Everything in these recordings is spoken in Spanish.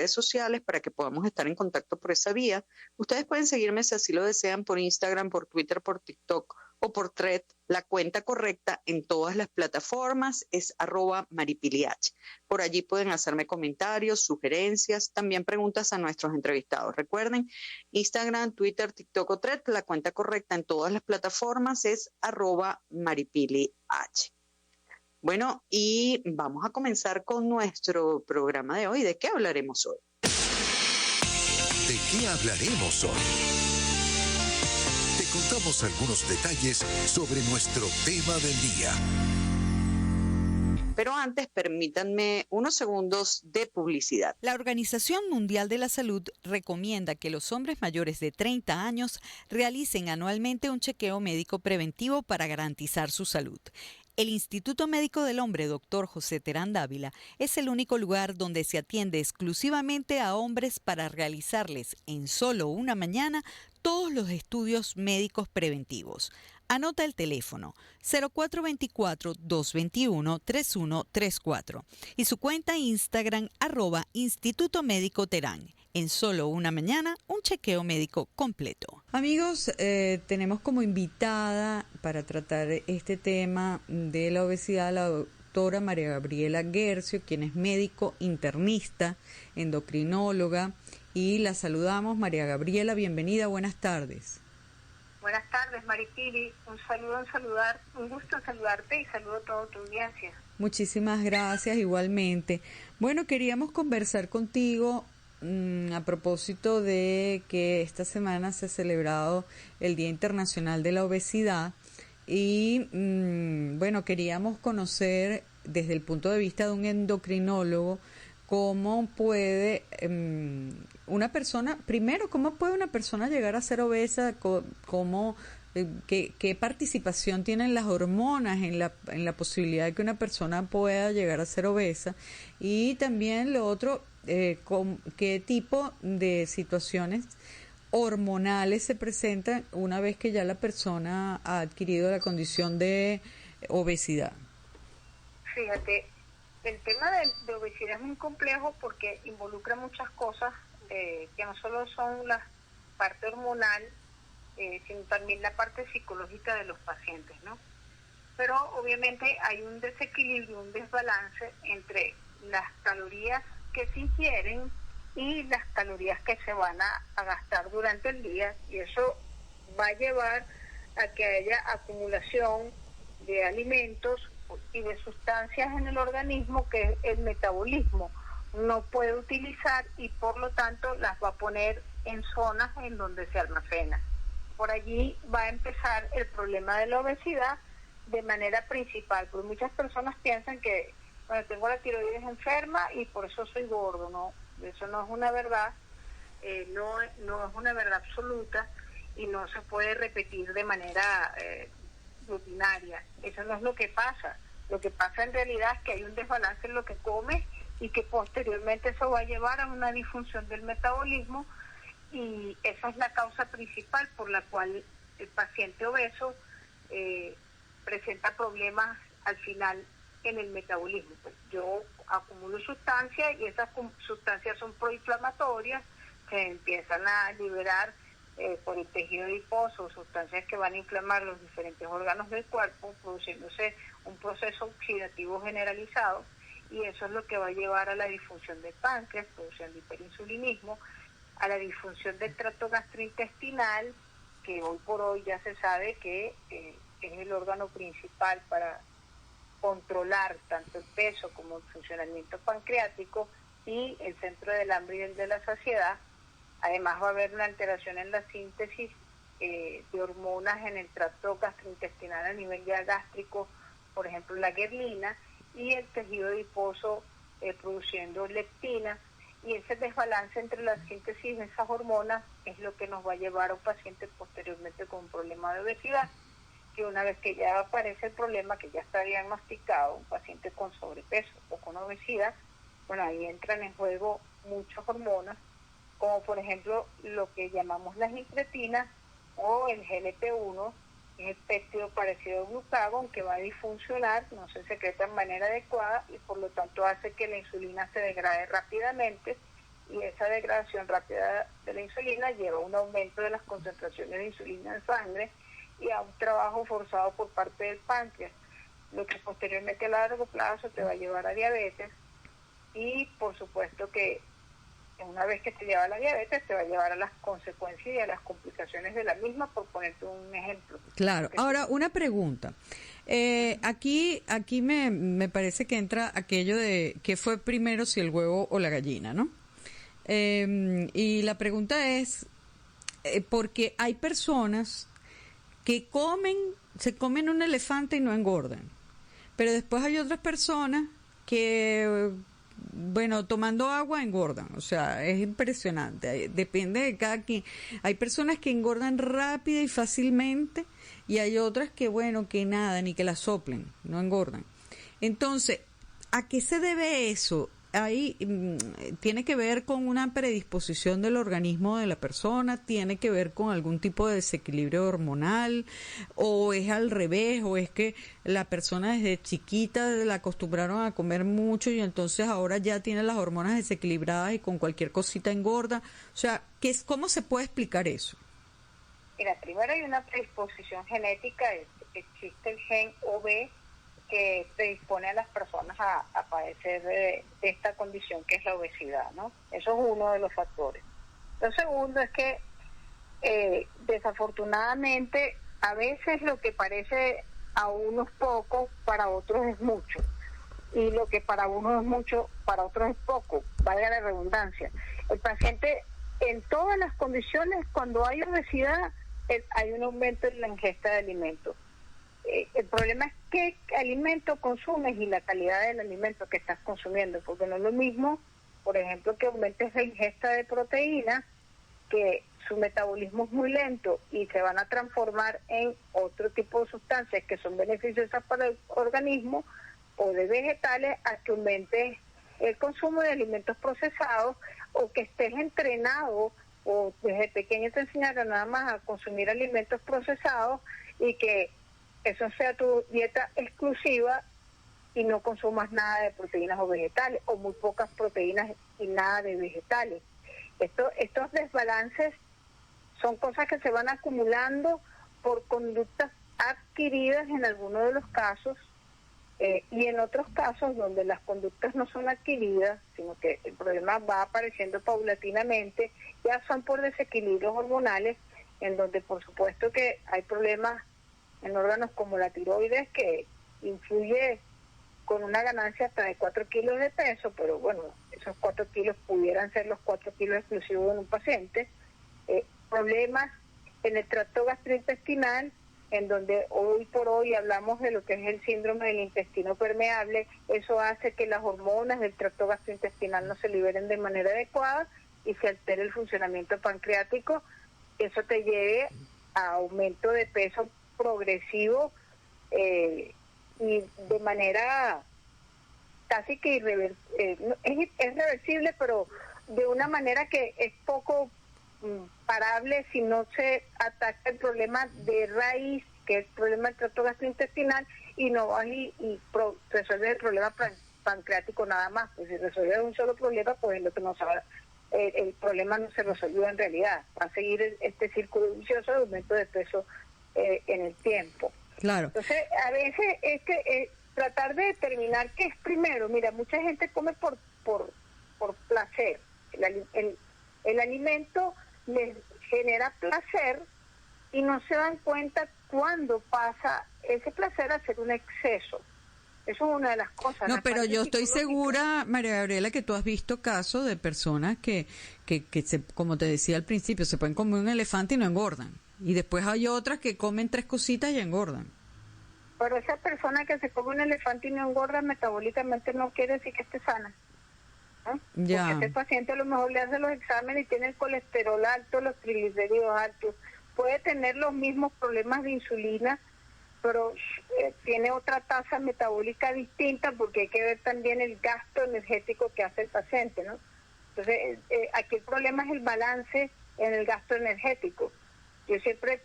redes sociales para que podamos estar en contacto por esa vía. Ustedes pueden seguirme si así lo desean por Instagram, por Twitter, por TikTok o por Thread. La cuenta correcta en todas las plataformas es @maripiliach. Por allí pueden hacerme comentarios, sugerencias, también preguntas a nuestros entrevistados. Recuerden, Instagram, Twitter, TikTok o Thread, la cuenta correcta en todas las plataformas es @maripiliach. Bueno, y vamos a comenzar con nuestro programa de hoy. ¿De qué hablaremos hoy? ¿De qué hablaremos hoy? Te contamos algunos detalles sobre nuestro tema del día. Pero antes, permítanme unos segundos de publicidad. La Organización Mundial de la Salud recomienda que los hombres mayores de 30 años realicen anualmente un chequeo médico preventivo para garantizar su salud. El Instituto Médico del Hombre, Dr. José Terán Dávila, es el único lugar donde se atiende exclusivamente a hombres para realizarles en solo una mañana todos los estudios médicos preventivos. Anota el teléfono 0424-221-3134 y su cuenta Instagram @Instituto Médico Terán. En solo una mañana, un chequeo médico completo. Amigos, tenemos como invitada para tratar este tema de la obesidad a la doctora María Gabriela Guercio, quien es médico internista, endocrinóloga, y la saludamos. María Gabriela, bienvenida, buenas tardes. Buenas tardes, Maripili. Un gusto en saludarte y saludo a toda tu audiencia. Muchísimas gracias, igualmente. Bueno, queríamos conversar contigo a propósito de que esta semana se ha celebrado el Día Internacional de la Obesidad y, bueno, queríamos conocer desde el punto de vista de un endocrinólogo cómo puede una persona, primero, cómo puede una persona llegar a ser obesa, cómo, qué participación tienen las hormonas en la posibilidad de que una persona pueda llegar a ser obesa, y también lo otro, qué tipo de situaciones hormonales se presentan una vez que ya la persona ha adquirido la condición de obesidad. Fíjate, el tema de obesidad es muy complejo porque involucra muchas cosas que no solo son la parte hormonal, sino también la parte psicológica de los pacientes, ¿no? Pero obviamente hay un desequilibrio, un desbalance entre las calorías que se ingieren y las calorías que se van a gastar durante el día, y eso va a llevar a que haya acumulación de alimentos y de sustancias en el organismo que el metabolismo no puede utilizar, y por lo tanto las va a poner en zonas en donde se almacena. Por allí va a empezar el problema de la obesidad de manera principal, porque muchas personas piensan que, bueno, tengo la tiroides enferma y por eso soy gordo. No, eso no es una verdad, no es una verdad absoluta, y no se puede repetir de manera rutinaria. Eso no es lo que pasa. Lo que pasa en realidad es que hay un desbalance en lo que comes, y que posteriormente eso va a llevar a una disfunción del metabolismo, y esa es la causa principal por la cual el paciente obeso presenta problemas al final en el metabolismo. Pues yo acumulo sustancias y esas sustancias son proinflamatorias, se empiezan a liberar por el tejido adiposo, sustancias que van a inflamar los diferentes órganos del cuerpo, produciéndose un proceso oxidativo generalizado, y eso es lo que va a llevar a la disfunción del páncreas, producción de hiperinsulinismo, a la disfunción del tracto gastrointestinal, que hoy por hoy ya se sabe que es el órgano principal para controlar tanto el peso como el funcionamiento pancreático y el centro del hambre y el de la saciedad. Además va a haber una alteración en la síntesis de hormonas en el tracto gastrointestinal a nivel ya gástrico, por ejemplo la grelina, y el tejido adiposo produciendo leptina, y ese desbalance entre la síntesis de esas hormonas es lo que nos va a llevar a un paciente posteriormente con un problema de obesidad, que una vez que ya aparece el problema, que ya está diagnosticado, un paciente con sobrepeso o con obesidad, bueno, ahí entran en juego muchas hormonas, como por ejemplo lo que llamamos las incretinas o el GLP-1, que es el péptido parecido al glucagón, que va a disfuncionar, no se secreta de manera adecuada, y por lo tanto hace que la insulina se degrade rápidamente, y esa degradación rápida de la insulina lleva a un aumento de las concentraciones de insulina en sangre y a un trabajo forzado por parte del páncreas, lo que posteriormente a largo plazo te va a llevar a diabetes y por supuesto que una vez que te lleva a la diabetes te va a llevar a las consecuencias y a las complicaciones de la misma, por ponerte un ejemplo. Claro. Ahora, una pregunta. Aquí me parece que entra aquello de qué fue primero, si el huevo o la gallina, ¿no? Y la pregunta es, porque hay personas que se comen un elefante y no engordan, pero después hay otras personas que, bueno, tomando agua engordan, o sea, es impresionante, depende de cada quien. Hay personas que engordan rápida y fácilmente y hay otras que, bueno, que nada, ni que la soplen, no engordan. Entonces, ¿a qué se debe eso? Ahí tiene que ver con una predisposición del organismo de la persona, tiene que ver con algún tipo de desequilibrio hormonal, o es al revés, o es que la persona desde chiquita la acostumbraron a comer mucho y entonces ahora ya tiene las hormonas desequilibradas y con cualquier cosita engorda. O sea, ¿cómo se puede explicar eso? Mira, primero hay una predisposición genética, existe el gen OB que predispone a las personas a padecer de esta condición que es la obesidad, ¿no? Eso es uno de los factores. Lo segundo es que desafortunadamente a veces lo que parece a unos poco, para otros es mucho. Y lo que para uno es mucho, para otros es poco, valga la redundancia. El paciente, en todas las condiciones, cuando hay obesidad, hay un aumento en la ingesta de alimentos. El problema es qué alimento consumes y la calidad del alimento que estás consumiendo, porque no es lo mismo, por ejemplo, que aumentes la ingesta de proteínas, que su metabolismo es muy lento y se van a transformar en otro tipo de sustancias que son beneficiosas para el organismo, o de vegetales, a que aumentes el consumo de alimentos procesados, o que estés entrenado o desde pequeño te enseñaron nada más a consumir alimentos procesados y que eso sea tu dieta exclusiva y no consumas nada de proteínas o vegetales, o muy pocas proteínas y nada de vegetales. Estos desbalances son cosas que se van acumulando por conductas adquiridas en algunos de los casos, y en otros casos donde las conductas no son adquiridas, sino que el problema va apareciendo paulatinamente, ya son por desequilibrios hormonales, en donde por supuesto que hay problemas en órganos como la tiroides, que influye con una ganancia hasta de 4 kilos de peso, pero bueno, esos 4 kilos pudieran ser los 4 kilos exclusivos en un paciente. Problemas en el tracto gastrointestinal, en donde hoy por hoy hablamos de lo que es el síndrome del intestino permeable. Eso hace que las hormonas del tracto gastrointestinal no se liberen de manera adecuada y se altere el funcionamiento pancreático. Eso te lleve a aumento de peso progresivo, y de manera casi que es reversible, pero de una manera que es poco parable si no se ataca el problema de raíz, que es el problema del tracto gastrointestinal, y no vas y resuelves el problema pancreático nada más. Pues si resuelves un solo problema, pues lo que no sabe, el problema no se resolvió en realidad. Va a seguir este círculo vicioso de aumento de peso en el tiempo. Claro. Entonces, a veces es que tratar de determinar qué es primero. Mira, mucha gente come por placer. El alimento les genera placer y no se dan cuenta cuando pasa ese placer a ser un exceso. Eso es una de las cosas. No, pero yo estoy segura, María Gabriela, que tú has visto casos de personas que como te decía al principio, se pueden comer un elefante y no engordan. Y después hay otras que comen 3 cositas y engordan. Pero esa persona que se come un elefante y no engorda metabólicamente no quiere decir que esté sana, ¿no? Ya. Porque ese paciente a lo mejor le hace los exámenes y tiene el colesterol alto, los triglicéridos altos, puede tener los mismos problemas de insulina, pero tiene otra tasa metabólica distinta, porque hay que ver también el gasto energético que hace el paciente, ¿no? Entonces, aquí el problema es el balance en el gasto energético. Yo siempre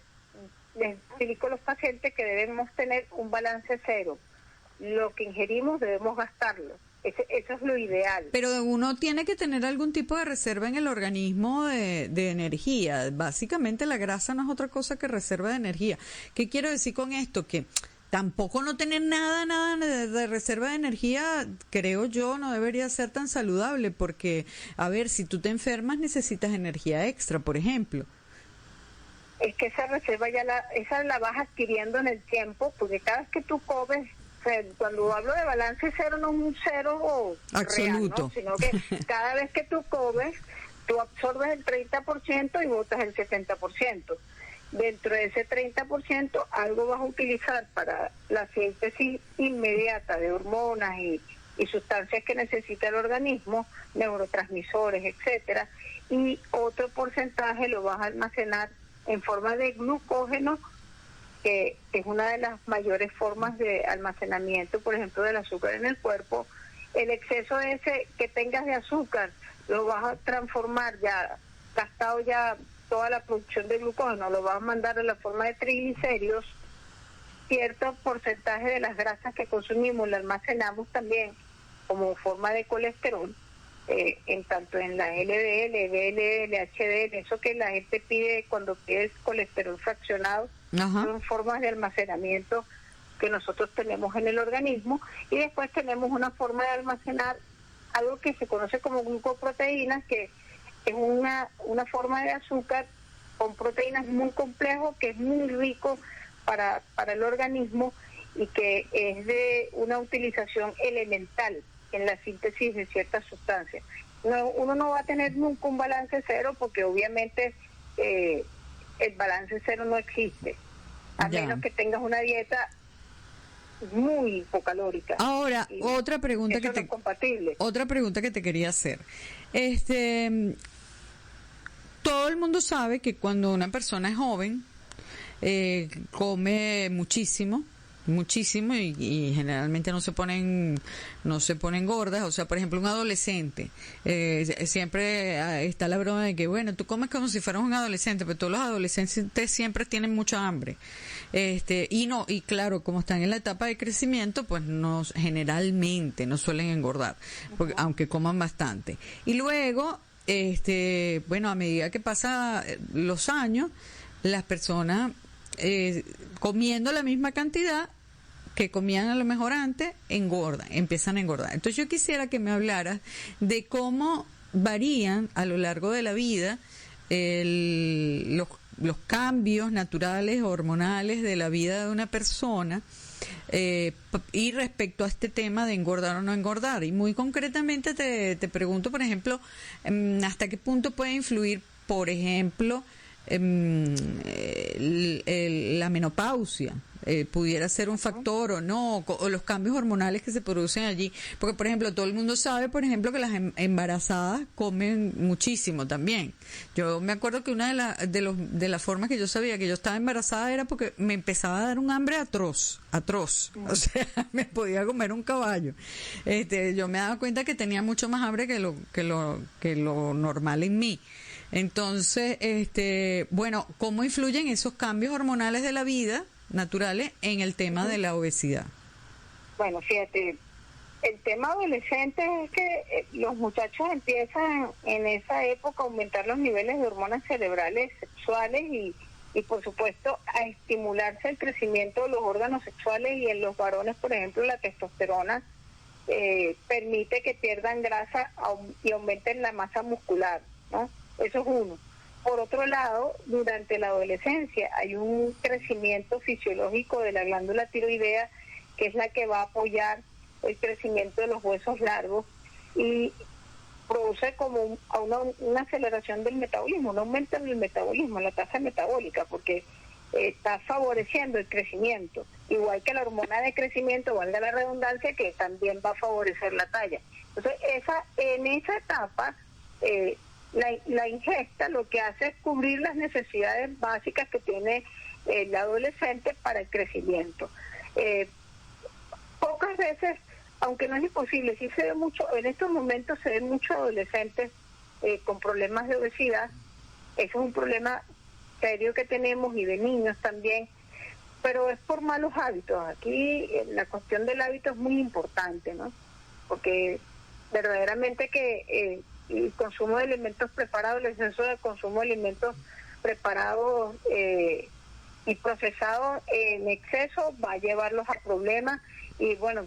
les explico a los pacientes que debemos tener un balance cero. Lo que ingerimos debemos gastarlo. Eso es lo ideal. Pero uno tiene que tener algún tipo de reserva en el organismo de energía. Básicamente la grasa no es otra cosa que reserva de energía. ¿Qué quiero decir con esto? Que tampoco no tener nada de reserva de energía, creo yo, no debería ser tan saludable, porque, a ver, si tú te enfermas necesitas energía extra, por ejemplo. Es que esa reserva esa la vas adquiriendo en el tiempo, porque cada vez que tú comes, o sea, cuando hablo de balance cero, no es un cero absoluto, real, ¿no? Sino que cada vez que tú comes, tú absorbes el 30% y botas el 70%. Dentro de ese 30%, algo vas a utilizar para la síntesis inmediata de hormonas y sustancias que necesita el organismo, neurotransmisores, etcétera, y otro porcentaje lo vas a almacenar en forma de glucógeno, que es una de las mayores formas de almacenamiento, por ejemplo, del azúcar en el cuerpo. El exceso ese que tengas de azúcar lo vas a transformar, ya gastado ya toda la producción de glucógeno, lo vas a mandar en la forma de triglicéridos. Cierto porcentaje de las grasas que consumimos lo almacenamos también como forma de colesterol, tanto en la LDL, VLL, HDL, eso que la gente pide cuando pide colesterol fraccionado. Ajá. Son formas de almacenamiento que nosotros tenemos en el organismo, y después tenemos una forma de almacenar algo que se conoce como glucoproteínas, que es una forma de azúcar con proteínas muy complejo, que es muy rico para el organismo y que es de una utilización elemental en la síntesis de ciertas sustancias. Uno no va a tener nunca un balance cero, porque obviamente el balance cero no existe, a menos que tengas una dieta muy hipocalórica. Ahora, otra pregunta que te compatible. Otra pregunta que te quería hacer. Todo el mundo sabe que cuando una persona es joven come muchísimo y generalmente no se ponen gordas. O sea, por ejemplo, un adolescente, siempre está la broma de que, bueno, tú comes como si fueras un adolescente, pero todos los adolescentes siempre tienen mucha hambre. Y claro, como están en la etapa de crecimiento, pues generalmente no suelen engordar, porque, aunque coman bastante. Y luego, bueno, a medida que pasan los años, las personas comiendo la misma cantidad que comían a lo mejor antes, empiezan a engordar. Entonces yo quisiera que me hablaras de cómo varían a lo largo de la vida los cambios naturales, hormonales de la vida de una persona, y respecto a este tema de engordar o no engordar. Y muy concretamente te pregunto, por ejemplo, hasta qué punto puede influir, por ejemplo, la menopausia, pudiera ser un factor o no, o los cambios hormonales que se producen allí, porque por ejemplo todo el mundo sabe, por ejemplo, que las embarazadas comen muchísimo también. Yo me acuerdo que una de las formas que yo sabía que yo estaba embarazada era porque me empezaba a dar un hambre atroz, o sea, me podía comer un caballo. Yo me daba cuenta que tenía mucho más hambre que lo normal en mí. Entonces, bueno, ¿cómo influyen esos cambios hormonales de la vida naturales en el tema de la obesidad? Bueno, fíjate, el tema adolescente es que los muchachos empiezan en esa época a aumentar los niveles de hormonas cerebrales sexuales y por supuesto a estimularse el crecimiento de los órganos sexuales, y en los varones, por ejemplo, la testosterona permite que pierdan grasa y aumenten la masa muscular, ¿no? Eso es uno. Por otro lado, durante la adolescencia hay un crecimiento fisiológico de la glándula tiroidea, que es la que va a apoyar el crecimiento de los huesos largos y produce como una aceleración del metabolismo, un aumento en el metabolismo, en la tasa metabólica, porque está favoreciendo el crecimiento, igual que la hormona de crecimiento, valga la redundancia, que también va a favorecer la talla. Entonces, en esa etapa, la ingesta lo que hace es cubrir las necesidades básicas que tiene el adolescente para el crecimiento. Pocas veces, aunque no es imposible, sí se ve mucho, en estos momentos se ven muchos adolescentes con problemas de obesidad. Eso es un problema serio que tenemos, y de niños también, pero es por malos hábitos. Aquí la cuestión del hábito es muy importante, ¿no? porque verdaderamente que el consumo de alimentos preparados, el exceso de consumo de alimentos preparados y procesados en exceso va a llevarlos a problemas. Y bueno,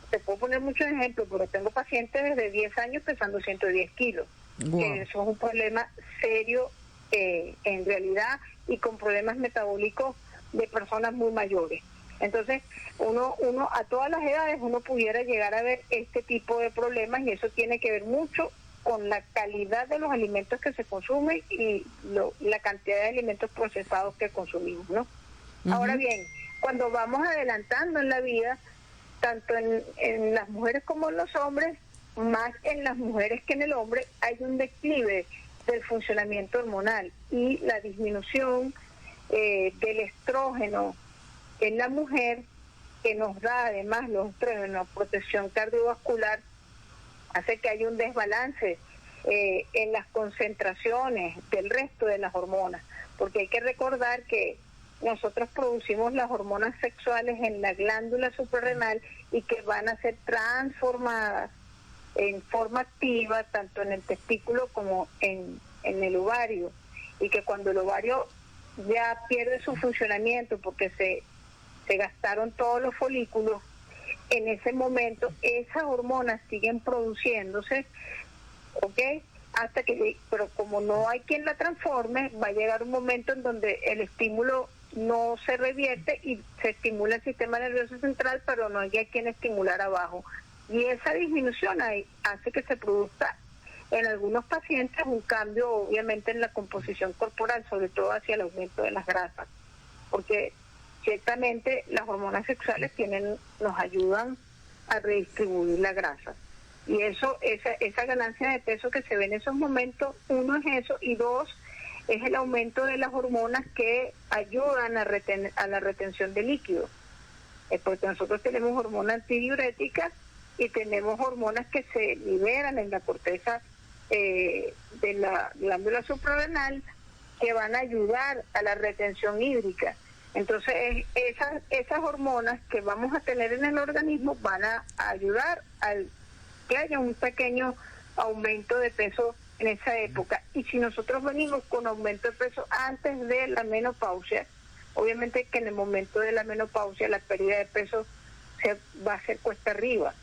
te puedo poner muchos ejemplos, pero tengo pacientes desde 10 años pesando 110 kilos. Wow. Que eso es un problema serio en realidad, y con problemas metabólicos de personas muy mayores. Entonces, uno a todas las edades uno pudiera llegar a ver este tipo de problemas, y eso tiene que ver mucho con la calidad de los alimentos que se consumen y la cantidad de alimentos procesados que consumimos, ¿no? Uh-huh. Ahora bien, cuando vamos adelantando en la vida, tanto en las mujeres como en los hombres, más en las mujeres que en el hombre, hay un declive del funcionamiento hormonal y la disminución del estrógeno en la mujer, que nos da además los estrógenos protección cardiovascular, hace que haya un desbalance en las concentraciones del resto de las hormonas, porque hay que recordar que nosotros producimos las hormonas sexuales en la glándula suprarrenal y que van a ser transformadas en forma activa tanto en el testículo como en el ovario, y que cuando el ovario ya pierde su funcionamiento porque se gastaron todos los folículos, en ese momento esas hormonas siguen produciéndose, ¿ok? Hasta que, pero como no hay quien la transforme, va a llegar un momento en donde el estímulo no se revierte y se estimula el sistema nervioso central, pero no hay quien estimular abajo. Y esa disminución hace que se produzca en algunos pacientes un cambio, obviamente, en la composición corporal, sobre todo hacia el aumento de las grasas, porque ciertamente las hormonas sexuales nos ayudan a redistribuir la grasa. Y esa ganancia de peso que se ve en esos momentos, uno es eso, y dos, es el aumento de las hormonas que ayudan a la retención de líquidos. Porque nosotros tenemos hormonas antidiuréticas y tenemos hormonas que se liberan en la corteza de la glándula suprarrenal, que van a ayudar a la retención hídrica. Entonces, esas hormonas que vamos a tener en el organismo van a ayudar a que haya un pequeño aumento de peso en esa época. Y si nosotros venimos con aumento de peso antes de la menopausia, obviamente que en el momento de la menopausia la pérdida de peso va a ser cuesta arriba,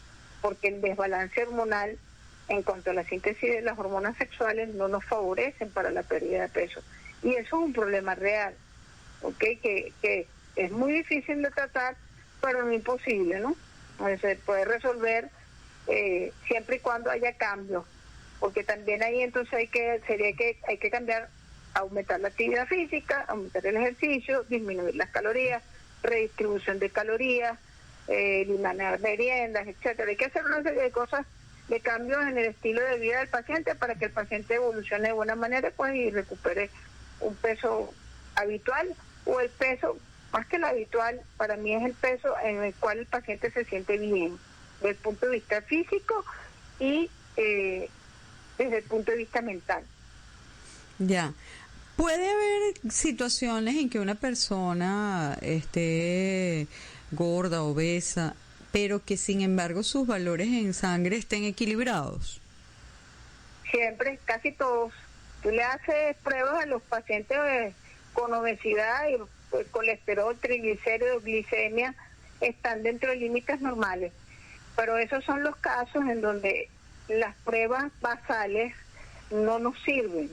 porque el desbalance hormonal en cuanto a la síntesis de las hormonas sexuales no nos favorecen para la pérdida de peso. Y eso es un problema real, ¿ok? Que es muy difícil de tratar, pero no imposible, ¿no? Se puede resolver siempre y cuando haya cambios, porque también ahí entonces hay que cambiar, aumentar la actividad física, aumentar el ejercicio, disminuir las calorías, redistribución de calorías, eliminar meriendas, etcétera. Hay que hacer una serie de cosas, de cambios en el estilo de vida del paciente para que el paciente evolucione de buena manera, pues, y recupere un peso habitual, o el peso, más que el habitual, para mí es el peso en el cual el paciente se siente bien, desde el punto de vista físico y desde el punto de vista mental. Ya. Puede haber situaciones en que una persona esté gorda, obesa, pero que sin embargo sus valores en sangre estén equilibrados. Siempre, casi todos. Tú le haces pruebas a los pacientes con obesidad y colesterol, triglicéridos, glicemia, están dentro de límites normales. Pero esos son los casos en donde las pruebas basales no nos sirven.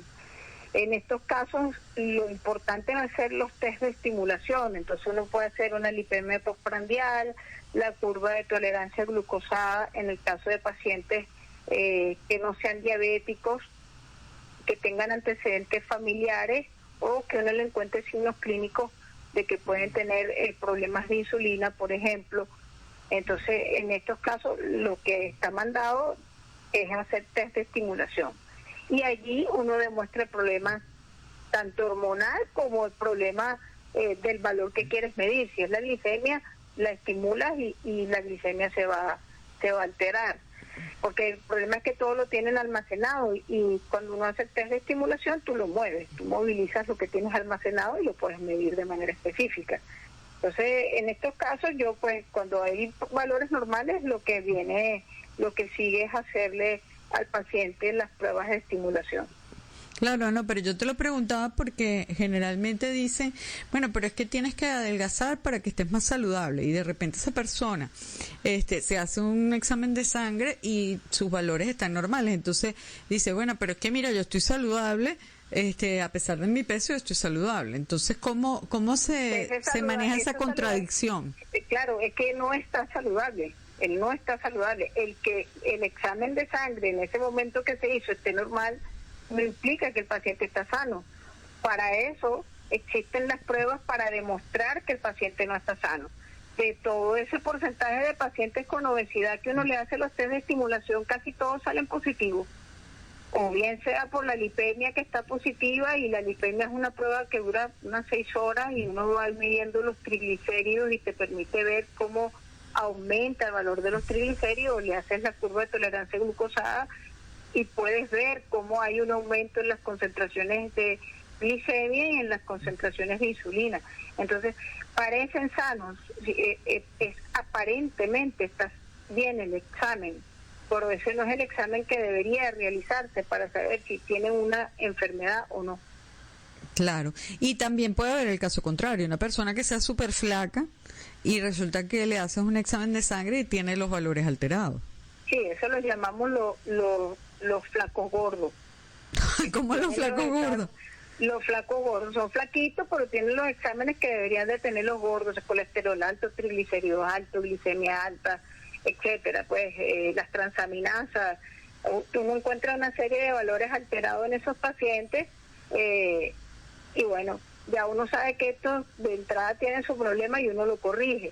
En estos casos lo importante va a ser los test de estimulación. Entonces uno puede hacer una lipemia postprandial, la curva de tolerancia glucosada en el caso de pacientes que no sean diabéticos, que tengan antecedentes familiares o que uno le encuentre signos clínicos de que pueden tener problemas de insulina, por ejemplo. Entonces, en estos casos lo que está mandado es hacer test de estimulación. Y allí uno demuestra el problema tanto hormonal como el problema del valor que quieres medir. Si es la glicemia, la estimulas y la glicemia se va a alterar. Porque el problema es que todo lo tienen almacenado y cuando uno hace el test de estimulación, tú lo mueves, tú movilizas lo que tienes almacenado y lo puedes medir de manera específica. Entonces, en estos casos, yo pues cuando hay valores normales, lo que sigue es hacerle al paciente las pruebas de estimulación. Claro, no, pero yo te lo preguntaba porque generalmente dicen, bueno, pero es que tienes que adelgazar para que estés más saludable, y de repente esa persona se hace un examen de sangre y sus valores están normales, entonces dice, bueno, pero es que mira, yo estoy saludable, a pesar de mi peso, yo estoy saludable. Entonces, ¿cómo se maneja esa contradicción? Claro, es que no está saludable. Él no está saludable. El que el examen de sangre en ese momento que se hizo esté normal no implica que el paciente está sano. Para eso existen las pruebas para demostrar que el paciente no está sano. De todo ese porcentaje de pacientes con obesidad que uno le hace los test de estimulación, casi todos salen positivos. O bien sea por la lipemia que está positiva, y la lipemia es una prueba que dura unas 6 horas y uno va midiendo los triglicéridos y te permite ver cómo aumenta el valor de los triglicéridos, le haces la curva de tolerancia glucosada y puedes ver cómo hay un aumento en las concentraciones de glicemia y en las concentraciones de insulina. Entonces, parecen sanos, aparentemente está bien el examen, pero ese no es el examen que debería realizarse para saber si tienen una enfermedad o no. Claro, y también puede haber el caso contrario, una persona que sea súper flaca y resulta que le haces un examen de sangre y tiene los valores alterados. Sí, eso los llamamos los flacos gordos. ¿Cómo los flacos gordos? Los flacos gordos son flaquitos, pero tienen los exámenes que deberían de tener los gordos: el colesterol alto, triglicéridos altos, glicemia alta, etcétera. Pues las transaminasas, uno encuentra una serie de valores alterados en esos pacientes, y bueno, ya uno sabe que estos de entrada tienen su problema y uno lo corrige.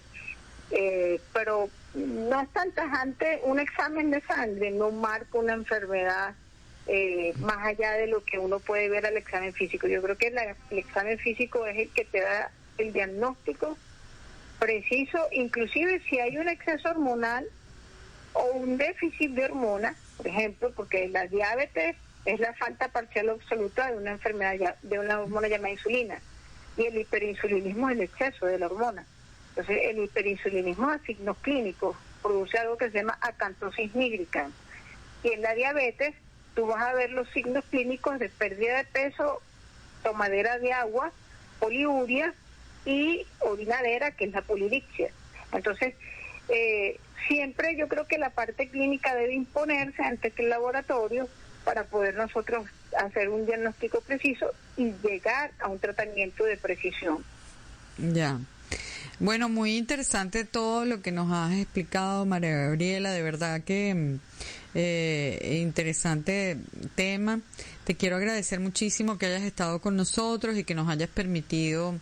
Pero no es tan tajante. Un examen de sangre no marca una enfermedad más allá de lo que uno puede ver al examen físico. Yo creo que el examen físico es el que te da el diagnóstico preciso, inclusive si hay un exceso hormonal o un déficit de hormona, por ejemplo, porque la diabetes es la falta parcial o absoluta de una enfermedad, de una hormona llamada insulina, y el hiperinsulinismo es el exceso de la hormona. Entonces, el hiperinsulinismo a signos clínicos produce algo que se llama acantosis nígrica. Y en la diabetes, tú vas a ver los signos clínicos de pérdida de peso, tomadera de agua, poliuria y orinadera, que es la polidipsia. Entonces, siempre yo creo que la parte clínica debe imponerse antes que el laboratorio para poder nosotros hacer un diagnóstico preciso y llegar a un tratamiento de precisión. Ya. Bueno, muy interesante todo lo que nos has explicado, María Gabriela, de verdad que interesante tema. Te quiero agradecer muchísimo que hayas estado con nosotros y que nos hayas permitido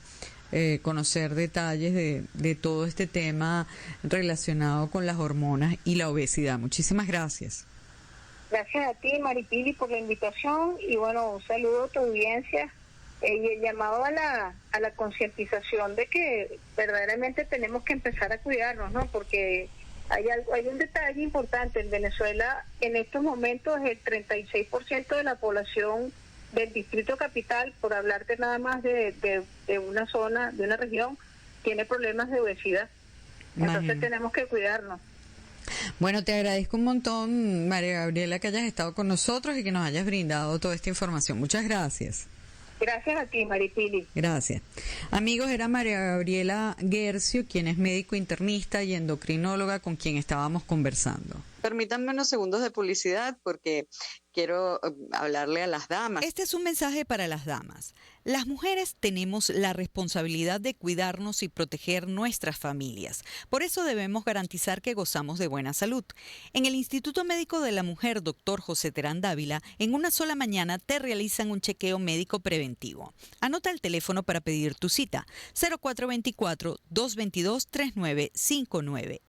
conocer detalles de todo este tema relacionado con las hormonas y la obesidad. Muchísimas gracias. Gracias a ti, Maripili, por la invitación, y bueno, un saludo a tu audiencia. Y el llamado a la concientización de que verdaderamente tenemos que empezar a cuidarnos, ¿no? Porque hay un detalle importante. En Venezuela, en estos momentos, el 36% de la población del Distrito Capital, por hablarte nada más de una zona, de una región, tiene problemas de obesidad. Entonces tenemos que cuidarnos. Bueno, te agradezco un montón, María Gabriela, que hayas estado con nosotros y que nos hayas brindado toda esta información. Muchas gracias. Gracias a ti, Maripili. Gracias. Amigos, era María Gabriela Guercio, quien es médico internista y endocrinóloga, con quien estábamos conversando. Permítanme unos segundos de publicidad porque quiero hablarle a las damas. Este es un mensaje para las damas. Las mujeres tenemos la responsabilidad de cuidarnos y proteger nuestras familias. Por eso debemos garantizar que gozamos de buena salud. En el Instituto Médico de la Mujer, Dr. José Terán Dávila, en una sola mañana te realizan un chequeo médico preventivo. Anota el teléfono para pedir tu cita: 0424-222-3959.